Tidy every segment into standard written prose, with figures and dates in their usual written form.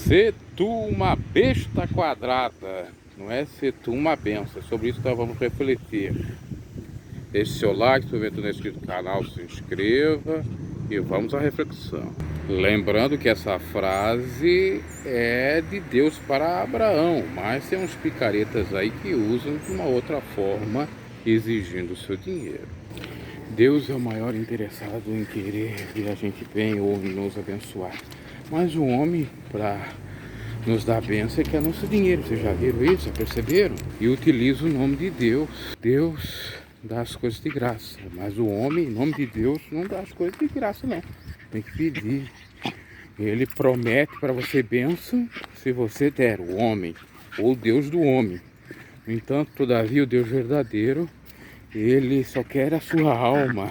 Ser tu uma besta quadrada, não é ser tu uma benção. Sobre isso nós vamos refletir. Deixe seu like, se porventura não é inscrito no canal, se inscreva e vamos à reflexão. Lembrando que essa frase é de Deus para Abraão, mas tem uns picaretas aí que usam de uma outra forma, exigindo o seu dinheiro. Deus é o maior interessado em querer que a gente venha ou nos abençoar. Mas o homem, para nos dar a bênção, quer nosso dinheiro. Vocês já viram isso? Já perceberam? E utiliza o nome de Deus. Deus dá as coisas de graça. Mas o homem, em nome de Deus, não dá as coisas de graça, não. Tem que pedir. Ele promete para você bênção se você der, o homem, ou o Deus do homem. No entanto, todavia, o Deus verdadeiro, ele só quer a sua alma.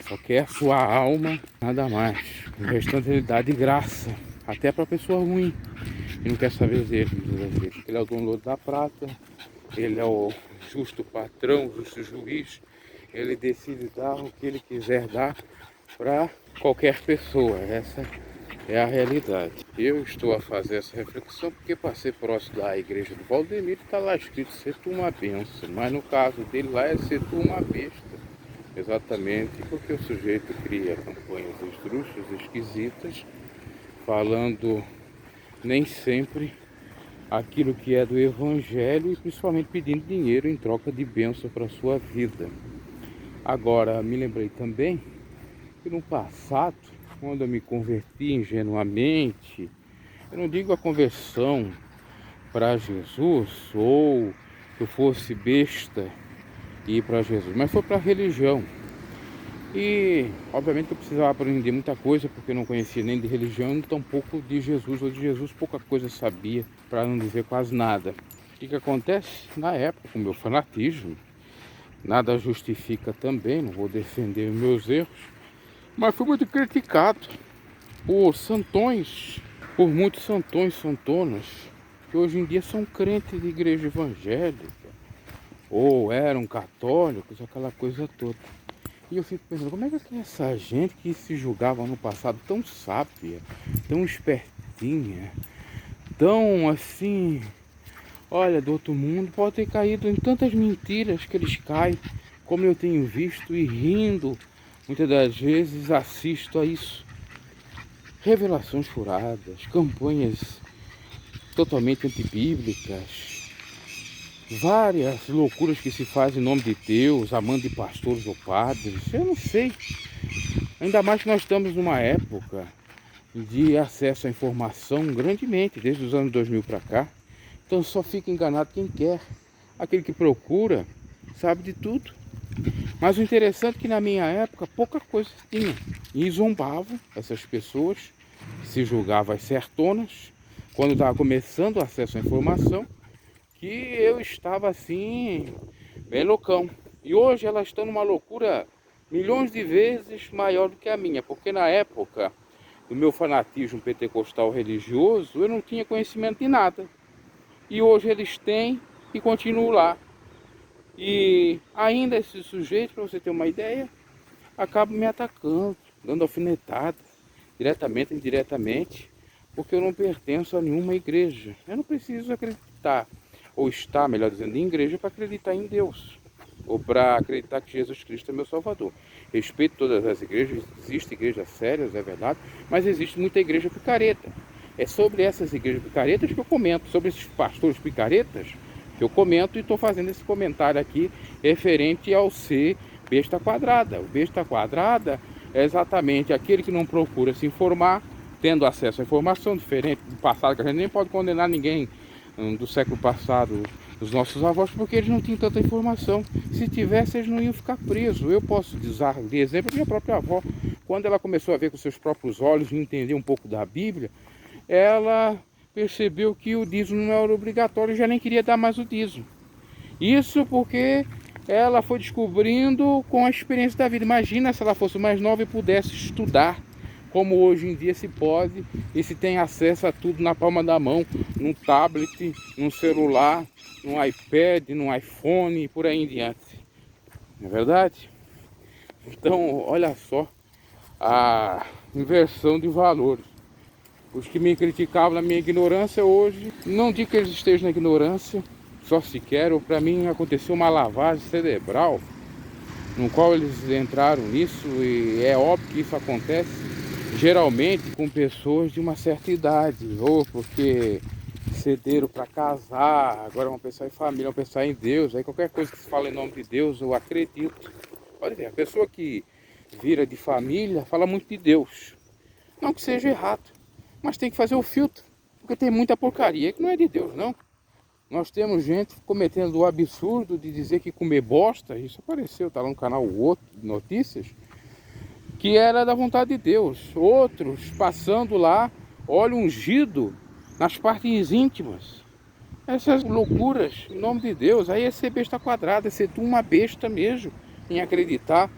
Só quer a sua alma, nada mais. O restante ele dá de graça, até para a pessoa ruim, que não quer saber dele. Ele é o dono da prata, ele é o justo patrão, o justo juiz. Ele decide dar o que ele quiser dar para qualquer pessoa. Essa é a realidade. Eu estou a fazer essa reflexão porque passei próximo da igreja do Valdemiro e está lá escrito ser tu uma benção, mas no caso dele lá é ser tu uma besta. Exatamente porque o sujeito cria campanhas esdrúxulas, esquisitas, falando nem sempre aquilo que é do evangelho e principalmente pedindo dinheiro em troca de bênção para a sua vida. Agora, me lembrei também que no passado, quando eu me converti ingenuamente, eu não digo a conversão para Jesus ou que eu fosse besta e ir para Jesus, mas foi para a religião. E obviamente que eu precisava aprender muita coisa, porque eu não conhecia nem de religião, nem tampouco de Jesus, ou de Jesus pouca coisa sabia, para não dizer quase nada. O que acontece? Na época, com o meu fanatismo, nada justifica também, não vou defender os meus erros, mas fui muito criticado por santões, por muitos santões, santonas, que hoje em dia são crentes de igreja evangélica, ou eram católicos, aquela coisa toda. E eu fico pensando, como é que essa gente que se julgava no passado tão sábia, tão espertinha, tão assim, olha, do outro mundo, pode ter caído em tantas mentiras que eles caem, como eu tenho visto e rindo, muitas das vezes assisto a isso. Revelações furadas, campanhas totalmente antibíblicas, várias loucuras que se fazem em nome de Deus, amando de pastores ou padres, eu não sei. Ainda mais que nós estamos numa época de acesso à informação grandemente, desde os anos 2000 para cá. Então só fica enganado quem quer. Aquele que procura sabe de tudo. Mas o interessante é que na minha época pouca coisa tinha. E zombavam essas pessoas, se julgavam as certonas, quando estava começando o acesso à informação, que eu estava assim, bem loucão. E hoje elas estão numa loucura milhões de vezes maior do que a minha, porque na época do meu fanatismo pentecostal religioso, eu não tinha conhecimento de nada. E hoje eles têm e continuam lá. E ainda esse sujeito, para você ter uma ideia, acaba me atacando, dando alfinetada, diretamente ou indiretamente, porque eu não pertenço a nenhuma igreja. Eu não preciso acreditar, ou estar, melhor dizendo, em igreja para acreditar em Deus, ou para acreditar que Jesus Cristo é meu Salvador. Respeito todas as igrejas, existem igrejas sérias, é verdade, mas existe muita igreja picareta. É sobre essas igrejas picaretas que eu comento, sobre esses pastores picaretas que eu comento e estou fazendo esse comentário aqui referente ao ser besta quadrada. O besta quadrada é exatamente aquele que não procura se informar, tendo acesso à informação, diferente do passado, que a gente nem pode condenar ninguém do século passado, dos nossos avós, porque eles não tinham tanta informação. Se tivesse, eles não iam ficar presos. Eu posso usar de exemplo a minha própria avó. Quando ela começou a ver com seus próprios olhos e entender um pouco da Bíblia, ela percebeu que o dízimo não era obrigatório e já nem queria dar mais o dízimo. Isso porque ela foi descobrindo com a experiência da vida. Imagina se ela fosse mais nova e pudesse estudar, como hoje em dia se pode, e se tem acesso a tudo na palma da mão, num tablet, num celular, num iPad, num iPhone e por aí em diante. Não é verdade? Então, olha só a inversão de valores. Os que me criticavam na minha ignorância hoje, não digo que eles estejam na ignorância, só se querem. Para mim aconteceu uma lavagem cerebral, no qual eles entraram nisso, e é óbvio que isso acontece geralmente com pessoas de uma certa idade, ou porque cederam para casar, agora vão pensar em família, vão pensar em Deus, aí qualquer coisa que se fala em nome de Deus eu acredito. Pode ver, a pessoa que vira de família fala muito de Deus, não que seja errado, mas tem que fazer o filtro, porque tem muita porcaria que não é de Deus não. Nós temos gente cometendo o absurdo de dizer que comer bosta, isso apareceu, tá lá no canal outro de notícias, que era da vontade de Deus. Outros passando lá óleo ungido nas partes íntimas. Essas loucuras, em nome de Deus, aí é ser besta quadrada, é ser tu uma besta mesmo, em acreditar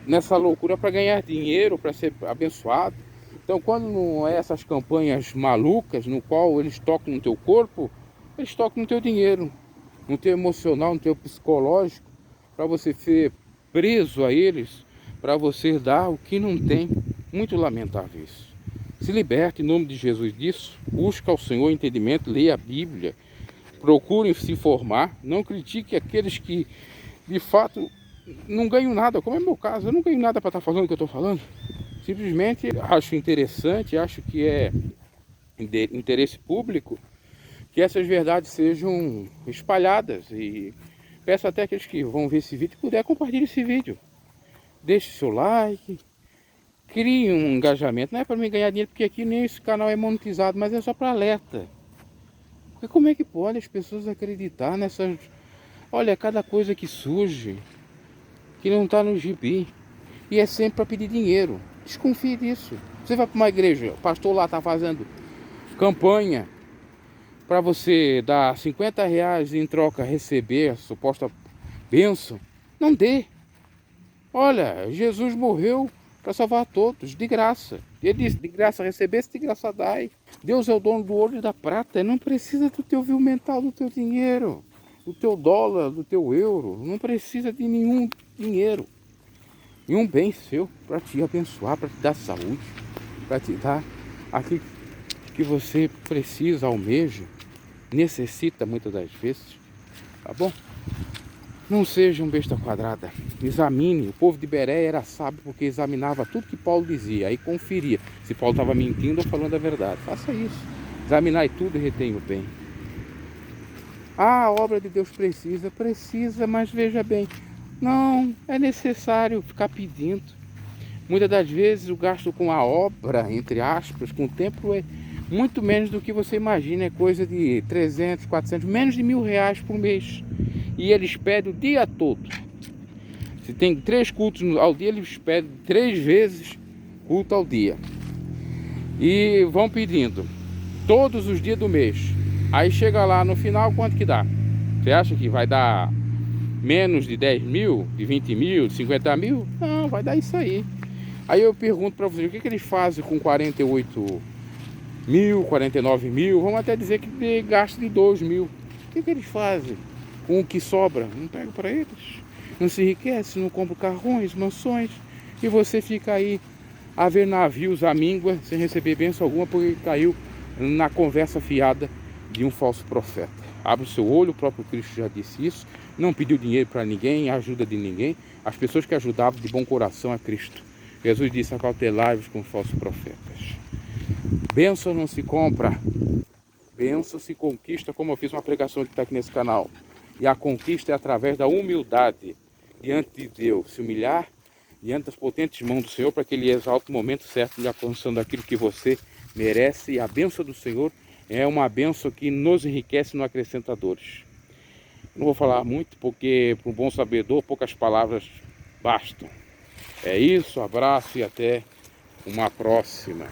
nessa loucura para ganhar dinheiro, para ser abençoado. Então quando não é essas campanhas malucas, no qual eles tocam no teu corpo, eles tocam no teu dinheiro, no teu emocional, no teu psicológico, para você ser preso a eles, para você dar o que não tem. Muito lamentável isso. Se liberte em nome de Jesus disso. Busca ao Senhor entendimento, leia a Bíblia, procurem se informar, não critique aqueles que de fato não ganham nada, como é meu caso. Eu não ganho nada para estar falando o que eu estou falando. Simplesmente acho interessante, acho que é de interesse público que essas verdades sejam espalhadas, e peço até aqueles que vão ver esse vídeo, puder, compartilhar esse vídeo. Deixe seu like, crie um engajamento. Não é para mim ganhar dinheiro, porque aqui nem esse canal é monetizado, mas é só para alerta. Porque como é que pode as pessoas acreditar nessas... Olha, cada coisa que surge, que não está no gibi, e é sempre para pedir dinheiro. Desconfie disso. Você vai para uma igreja, o pastor lá está fazendo campanha para você dar 50 reais e em troca receber a suposta bênção. Não dê. Olha, Jesus morreu para salvar todos, de graça. Ele disse, de graça recebesse, de graça dai. Deus é o dono do ouro e da prata. Não precisa do teu vil mental, do teu dinheiro, do teu dólar, do teu euro. Não precisa de nenhum dinheiro. E um bem seu para te abençoar, para te dar saúde, para te dar aquilo que você precisa, almeja, necessita muitas das vezes. Tá bom? Não seja um besta quadrada. Examine. O povo de Bereia era sábio porque examinava tudo que Paulo dizia, aí conferia se Paulo estava mentindo ou falando a verdade. Faça isso. Examinai tudo e retenha o bem. Ah, a obra de Deus precisa, mas veja bem, não é necessário ficar pedindo. Muitas das vezes o gasto com a obra, entre aspas, com o templo é muito menos do que você imagina. É coisa de 300, 400, menos de R$1.000 por mês. E eles pedem o dia todo. Se tem 3 cultos ao dia, eles pedem 3 vezes culto ao dia. E vão pedindo todos os dias do mês. Aí chega lá no final, quanto que dá? Você acha que vai dar menos de 10 mil, de 20 mil, de 50 mil? Não, vai dar isso aí. Aí eu pergunto para vocês, o que eles fazem com 48 mil, 49 mil? Vamos até dizer que gasta de 2 mil. O que eles fazem com o que sobra? Não pega para eles? Não se enriquece, não compra carrões, mansões, e você fica aí a ver navios à míngua, sem receber bênção alguma, porque caiu na conversa fiada de um falso profeta. Abre o seu olho, o próprio Cristo já disse isso. Não pediu dinheiro para ninguém, ajuda de ninguém. As pessoas que ajudavam de bom coração a Cristo. Jesus disse, acautelai-vos com falsos profetas. Bênção não se compra, bênção se conquista, como eu fiz uma pregação que está aqui nesse canal. E a conquista é através da humildade diante de Deus, se humilhar diante das potentes mãos do Senhor, para que Ele exalte o momento certo, lhe alcançando aquilo que você merece. E a bênção do Senhor é uma bênção que nos enriquece e não acrescenta dores. Não vou falar muito, porque para um bom sabedor poucas palavras bastam. É isso, abraço e até uma próxima.